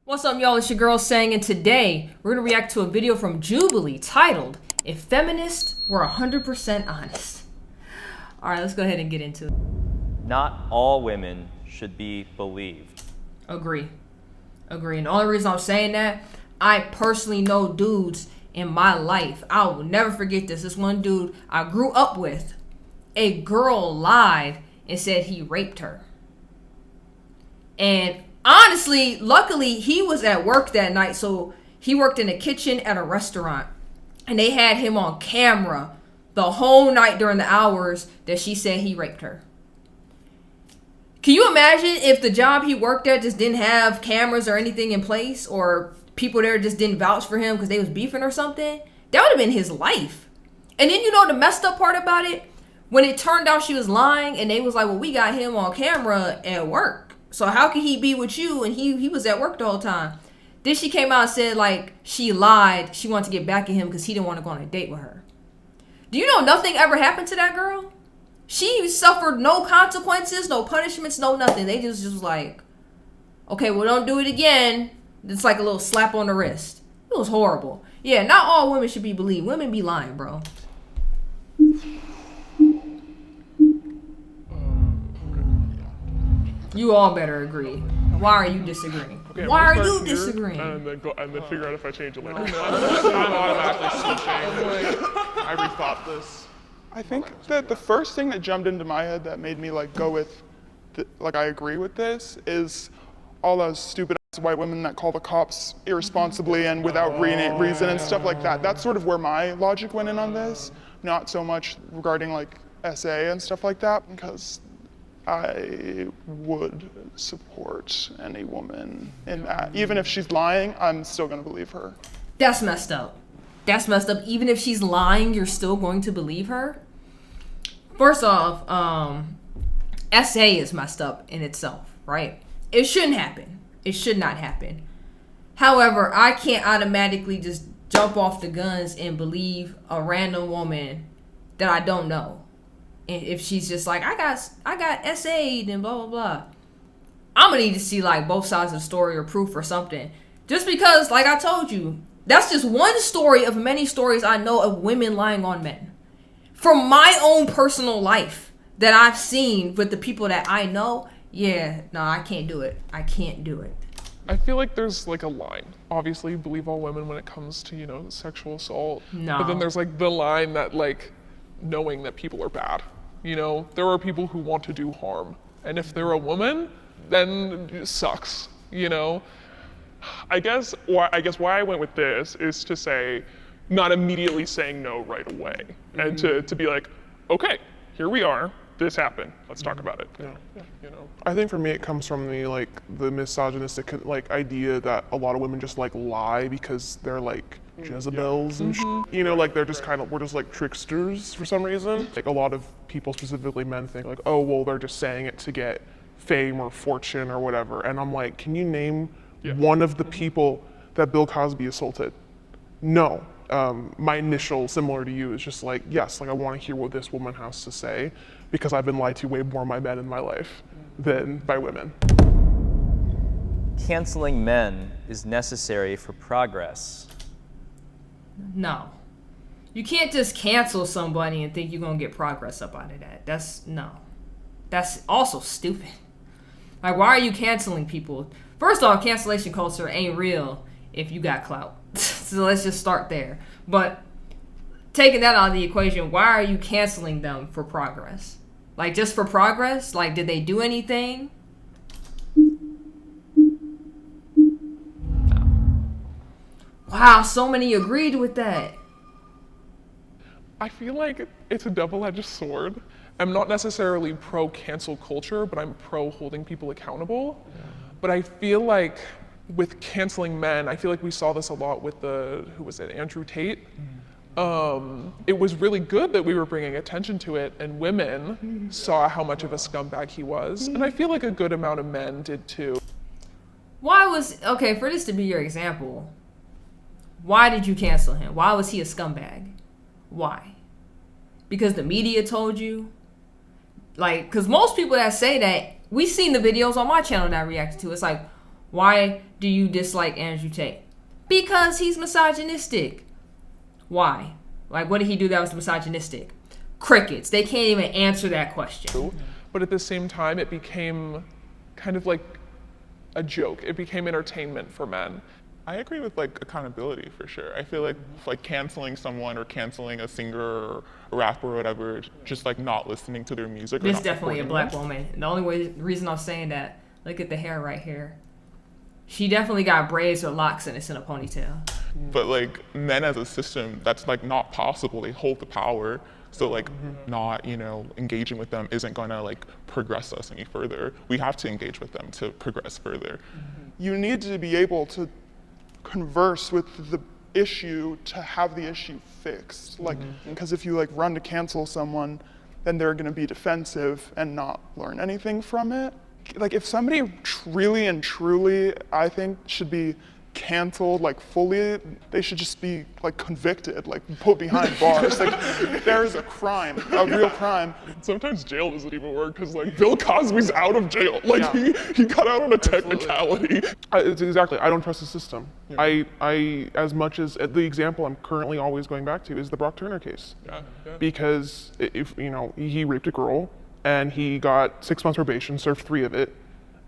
What's up, y'all? It's your girl Sang, and today we're gonna react to a video from Jubilee titled "If Feminists Were 100% Honest." All right, let's go ahead and get into it. Not all women should be believed. Agree. And the only reason I'm saying that, I personally know dudes in my life. I will never forget this. This one dude I grew up with, a girl lied and said he raped her. And honestly, luckily, he was at work that night, so he worked in a kitchen at a restaurant. And they had him on camera the whole night during the hours that she said he raped her. Can you imagine if the job he worked at just didn't have cameras or anything in place, or people there just didn't vouch for him because they was beefing or something? That would have been his life. And then you know the messed up part about it? When it turned out she was lying and they was like, well, we got him on camera at work, so how can he be with you? And he was at work the whole time. Then she came out and said, like, she lied. She wanted to get back at him because he didn't want to go on a date with her. Do you know nothing ever happened to that girl? She suffered no consequences, no punishments, no nothing. They just was like, okay, well, don't do it again. It's like a little slap on the wrist. It was horrible. Yeah, not all women should be believed. Women be lying, bro. You all better agree. Why are you disagreeing? Okay, Why are you disagreeing? And then figure out if I change it later. I'm automatically switching. I rethought this. I think that the first thing that jumped into my head that made me like go with, I agree with this, is all those stupid ass white women that call the cops irresponsibly and without reason and stuff like that. That's sort of where my logic went in on this. Not so much regarding like SA and stuff like that, because I would support any woman in that. Even if she's lying, I'm still gonna believe her. That's messed up. That's messed up. Even if she's lying, you're still going to believe her? First off, SA is messed up in itself, right? It shouldn't happen. It should not happen. However, I can't automatically just jump off the guns and believe a random woman that I don't know. And if she's just like, I got SA'd and blah, blah, blah. I'm gonna need to see like both sides of the story or proof or something. Just because, like I told you, that's just one story of many stories I know of women lying on men. From my own personal life that I've seen with the people that I know, yeah, no, I can't do it. I can't do it. I feel like there's like a line. Obviously, you believe all women when it comes to, sexual assault. No. But then there's like the line that like knowing that people are bad. There are people who want to do harm. And if they're a woman, then it sucks, I guess why I went with this is to say, not immediately saying no right away. And to be like, okay, here we are, this happened, let's talk about it. Yeah. I think for me it comes from the misogynistic idea that a lot of women just lie because they're Jezebels and they're just we're just tricksters for some reason. A lot of people, specifically men, think oh well, they're just saying it to get fame or fortune or whatever. And I'm like, can you name one of the people that Bill Cosby assaulted? No. My initial, similar to you, is just yes, I want to hear what this woman has to say, because I've been lied to way more by men in my life than by women. Canceling men is necessary for progress. No. You can't just cancel somebody and think you're going to get progress up out of that. That's also stupid. Why are you canceling people? First off, cancellation culture ain't real if you got clout. So let's just start there. But taking that out of the equation, why are you canceling them for progress? Just for progress? Did they do anything? No. Wow, so many agreed with that. I feel like it's a double-edged sword. I'm not necessarily pro cancel culture, but I'm pro holding people accountable. Yeah. But I feel like with canceling men, I feel like we saw this a lot with Andrew Tate. It was really good that we were bringing attention to it, and women saw how much of a scumbag he was. And I feel like a good amount of men did too. Okay, for this to be your example, why did you cancel him? Why was he a scumbag? Why? Because the media told you? Because most people that say that, we've seen the videos on my channel that I reacted to. It's why do you dislike Andrew Tate? Because he's misogynistic. Why? Like, what did he do that was misogynistic? Crickets. They can't even answer that question. But at the same time, it became kind of like a joke. It became entertainment for men. I agree with like accountability for sure. I feel like canceling someone or canceling a singer or a rapper or whatever, just like not listening to their music. This is definitely a black woman. And the only reason I'm saying that, look at the hair right here. She definitely got braids or locks and it's in a ponytail. But like men as a system, that's like not possible. They hold the power. So like not, engaging with them isn't gonna like progress us any further. We have to engage with them to progress further. You need to be able to converse with the issue to have the issue fixed. Like, because if you like run to cancel someone, then they're gonna be defensive and not learn anything from it. Like if somebody really and truly, I think, should be canceled like fully, they should just be like convicted, like put behind bars. Like there is a crime, a real crime. Sometimes jail doesn't even work because like Bill Cosby's out of jail. Like he got out on a technicality. It's exactly. I don't trust the system. Yeah. I as much as the example I'm currently always going back to is the Brock Turner case. Yeah. Because if he raped a girl and he got 6 months probation, served 3 of it,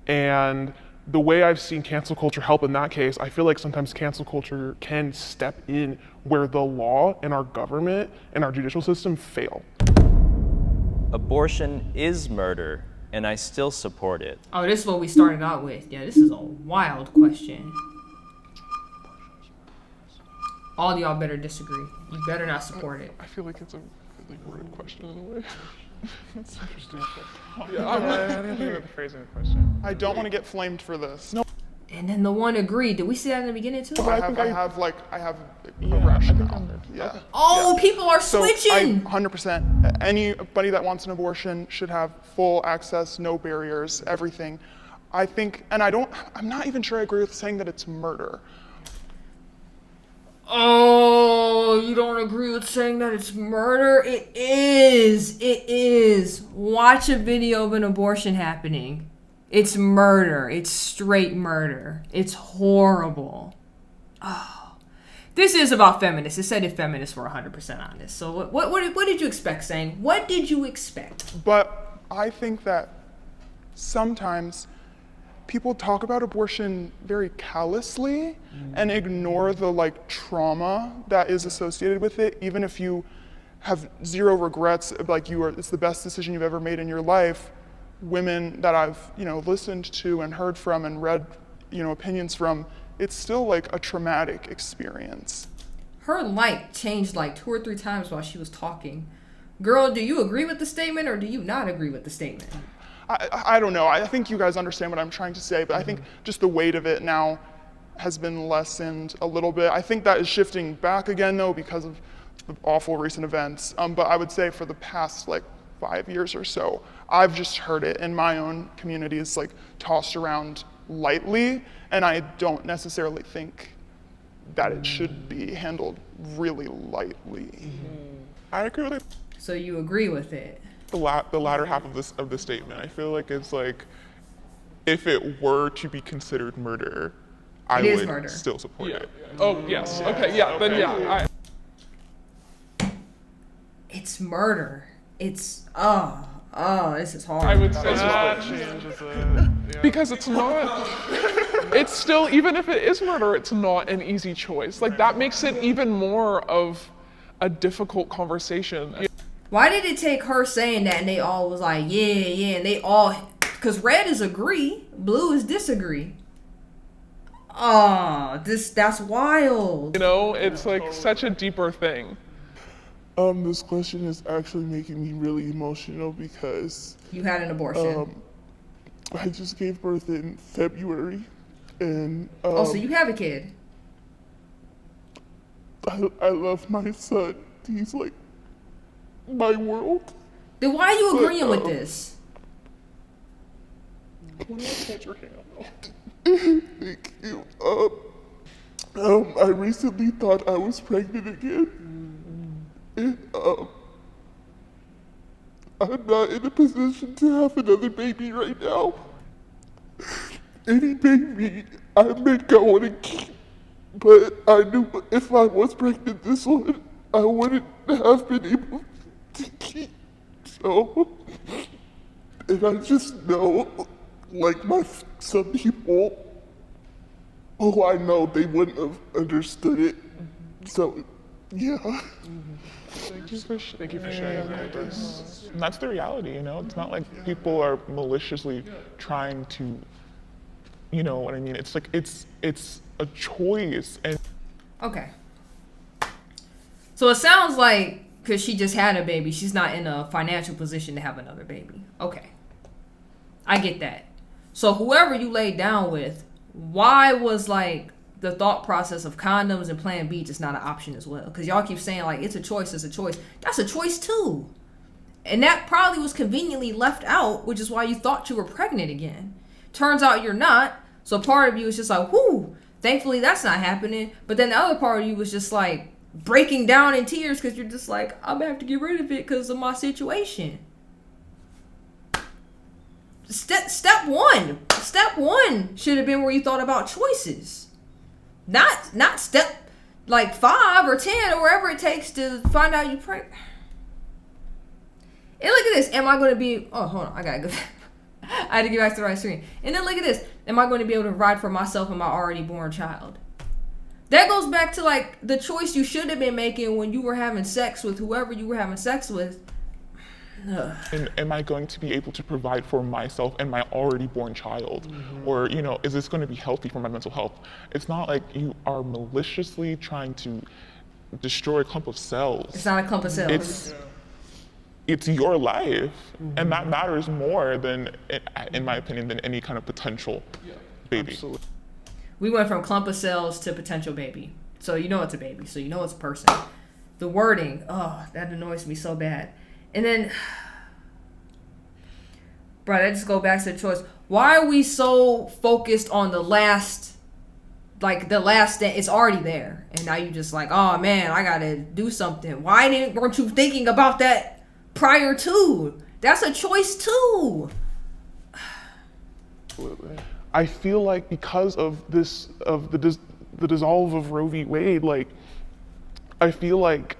and the way I've seen cancel culture help in that case, I feel like sometimes cancel culture can step in where the law and our government and our judicial system fail. Abortion is murder, and I still support it. Oh, this is what we started out with. Yeah, this is a wild question. All y'all better disagree. You better not support it. I feel like it's a really worded question in a way. That's interesting. I didn't think about the phrasing of the question. I don't want to get flamed for this. No. And then the one agreed. Did we see that in the beginning too? I have a rationale. Yeah. Oh, people are switching. 100%. Anybody that wants an abortion should have full access, no barriers, everything. I think, and I'm not even sure I agree with saying that it's murder. Oh, you don't agree with saying that it's murder? It is. It is. Watch a video of an abortion happening. It's murder. It's straight murder. It's horrible. Oh. This is about feminists. It said if feminists were 100% honest. So what did you expect, Zane? What did you expect? But I think that sometimes people talk about abortion very callously and ignore the like trauma that is associated with it. Even if you have zero regrets, like it's the best decision you've ever made in your life. Women that I've listened to and heard from and read opinions from, it's still like a traumatic experience. Her light changed like 2 or 3 times while she was talking. Girl, do you agree with the statement or do you not agree with the statement? I don't know. I think you guys understand what I'm trying to say, but I think just the weight of it now has been lessened a little bit. I think that is shifting back again, though, because of the awful recent events. But I would say for the past, 5 years or so, I've just heard it in my own communities, tossed around lightly, and I don't necessarily think that it should be handled really lightly. I agree with it. So you agree with it? The latter half of the statement. I feel like it's if it were to be considered murder, I would still support it. Oh yes. Okay. Yeah. Then yeah. It's murder. It's this is hard. I would say that changes it. Because it's not. It's still, even if it is murder, it's not an easy choice. That makes it even more of a difficult conversation. Why did it take her saying that and they all was like, yeah, and they all, because red is agree, blue is disagree. Oh, that's wild. It's such a deeper thing. This question is actually making me really emotional because you had an abortion. I just gave birth in February, and so you have a kid. I love my son. He's my world. Then why are you agreeing with this? Thank you. I recently thought I was pregnant again. And, I'm not in a position to have another baby right now. any baby I think I want to keep, but I knew if I was pregnant this one, I wouldn't have been able to keep. So, and I just know, like some people who I know, they wouldn't have understood it. So, yeah. Thank you for sharing this. And that's the reality, you know? It's not like people are maliciously trying to, you know what I mean? It's like, it's a choice. And Okay. So it sounds like because she just had a baby, she's not in a financial position to have another baby. Okay. I get that. So whoever you laid down with, why was like the thought process of condoms and Plan B just not an option as well? Because y'all keep saying like it's a choice, it's a choice. That's a choice too. And that probably was conveniently left out, which is why you thought you were pregnant again. Turns out you're not. So part of you is just like, whoo, thankfully that's not happening. But then the other part of you was just like breaking down in tears because you're just like, I'm gonna have to get rid of it because of my situation. Step one should have been where you thought about choices. Not step like 5 or 10 or wherever it takes to find out you pregnant. And look at this. Am I going to be... Oh, hold on. I got to go. I had to get back to the right screen. And then look at this. Am I going to be able to provide for myself and my already born child? That goes back to like the choice you should have been making when you were having sex with whoever you were having sex with. And am I going to be able to provide for myself and my already born child? Mm-hmm. Or, you know, is this going to be healthy for my mental health? It's not like you are maliciously trying to destroy a clump of cells. It's not a clump of cells. It's your life, and that matters more than, in my opinion, than any kind of potential baby. Absolutely. We went from clump of cells to potential baby. So you know it's a baby. So you know it's a person. The wording, oh, that annoys me so bad. And then, bro, I just go back to the choice. Why are we so focused on the last thing? It's already there. And now you just like, oh man, I gotta do something. Weren't you thinking about that prior to? That's a choice too. Absolutely. I feel like because of this, of the dissolve of Roe v. Wade, like, I feel like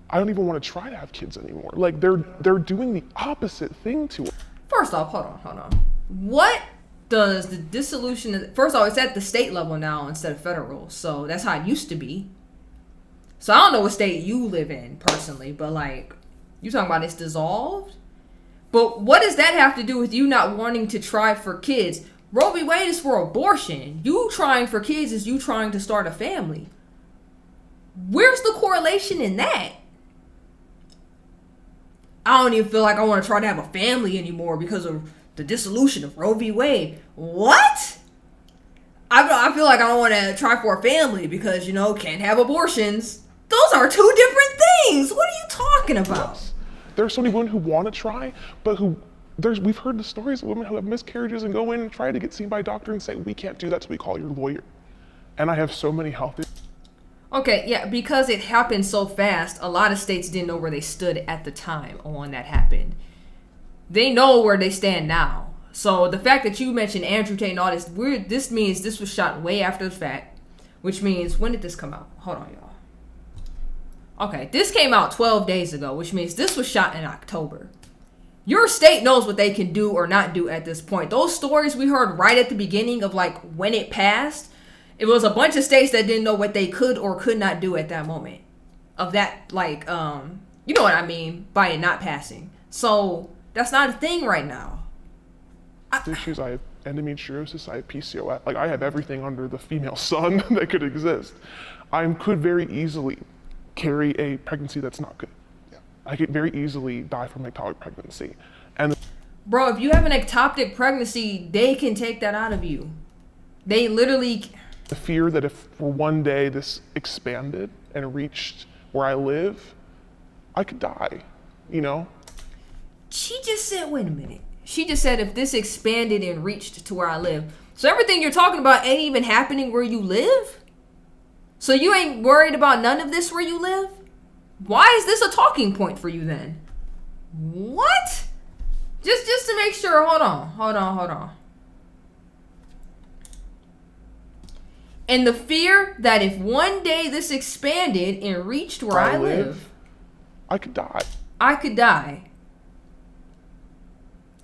I don't even want to try to have kids anymore. Like they're doing the opposite thing to it. First off, hold on. What does the dissolution? First off, it's at the state level now instead of federal, so that's how it used to be. So I don't know what state you live in personally, but like you talking about it's dissolved. But what does that have to do with you not wanting to try for kids? Roe v. Wade is for abortion. You trying for kids is you trying to start a family. Where's the correlation in that? I don't even feel like I want to try to have a family anymore because of the dissolution of Roe v. Wade. What? I feel like I don't want to try for a family because, you know, can't have abortions. Those are two different things. What are you talking about? Yes. There are so many women who want to try, but we've heard the stories of women who have miscarriages and go in and try to get seen by a doctor and say, we can't do that, so we call your lawyer. And I have so many health issues. Okay, yeah, because it happened so fast, a lot of states didn't know where they stood at the time on when that happened. They know where they stand now. So the fact that you mentioned Andrew Tate and all this, this means this was shot way after the fact, which means, when did this come out? Hold on, y'all. Okay, this came out 12 days ago, which means this was shot in October. Your state knows what they can do or not do at this point. Those stories we heard right at the beginning of like when it passed, it was a bunch of states that didn't know what they could or could not do at that moment. Of that, like, you know what I mean by it not passing. So that's not a thing right now. Issues. I have endometriosis. I have PCOS. Like I have everything under the female sun that could exist. I could very easily carry a pregnancy that's not good. Yeah. I could very easily die from ectopic pregnancy. And bro, if you have an ectopic pregnancy, they can take that out of you. They literally. The fear that if for one day this expanded and reached where I live, I could die, you know? She just said, wait a minute. She just said if this expanded and reached to where I live. So everything you're talking about ain't even happening where you live? So you ain't worried about none of this where you live? Why is this a talking point for you then? What? Just to make sure, hold on. And the fear that if one day this expanded and reached where I live, I could die. I could die.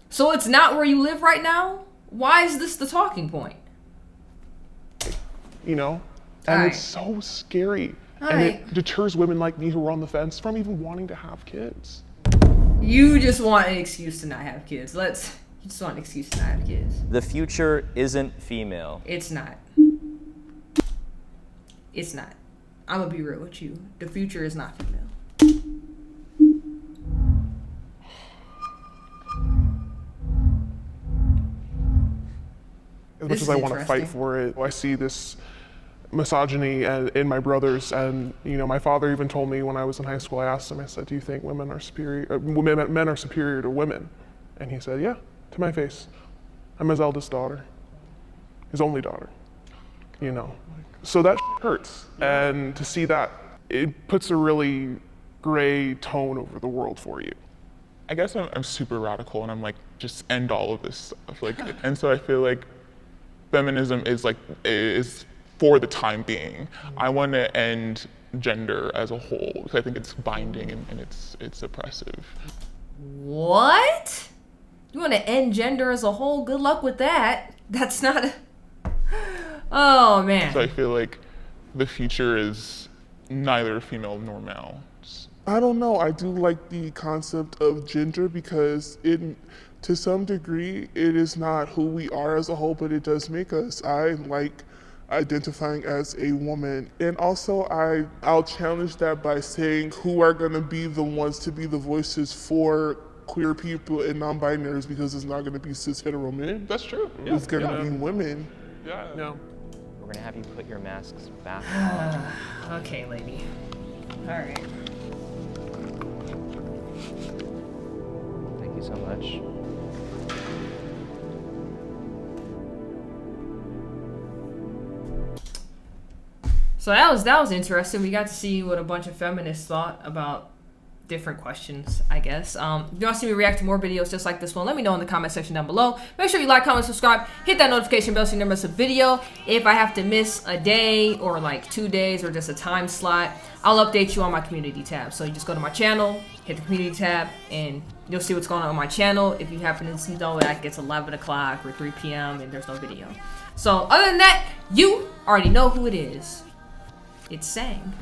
So it's not where you live right now? Why is this the talking point? You know? And Alright. it's so scary. And Alright. it deters women like me who are on the fence from even wanting to have kids. You just want an excuse to not have kids. You just want an excuse to not have kids. The future isn't female. It's not. It's not. I'm gonna be real with you. The future is not female. As This much as is I want to fight interesting. for it, I see this misogyny in my brothers, and you know, my father even told me when I was in high school. I asked him, I said, "Do you think women are superior? Men are superior to women?" And he said, "Yeah," to my face. I'm his eldest daughter, his only daughter. You know, so that hurts, and to see that, it puts a really gray tone over the world for you. I guess I'm super radical and I'm like, just end all of this stuff. Like, and so I feel like feminism is for the time being. I want to end gender as a whole because I think it's binding and it's oppressive. What? You want to end gender as a whole? Good luck with that. That's not a... Oh, man. So I feel like the future is neither female nor male. I don't know. I do like the concept of gender because to some degree, it is not who we are as a whole, but it does make us. I like identifying as a woman. And also, I'll challenge that by saying who are going to be the ones to be the voices for queer people and non-binaries, because it's not going to be cis hetero men. That's true. It's going to be women. Yeah. No. We're gonna have you put your masks back on. Okay, lady. All right. Thank you so much. So that was interesting. We got to see what a bunch of feminists thought about different questions, I guess. If you want to see me react to more videos just like this one, let me know in the comment section down below. Make sure you like, comment, subscribe, hit that notification bell so you never miss a video. If I have to miss a day or like 2 days or just a time slot, I'll update you on my community tab. So you just go to my channel, hit the community tab, and you'll see what's going on my channel. If you happen to know that it's 11 o'clock or 3 p.m. and there's no video. So other than that, you already know who it is. It's Sang.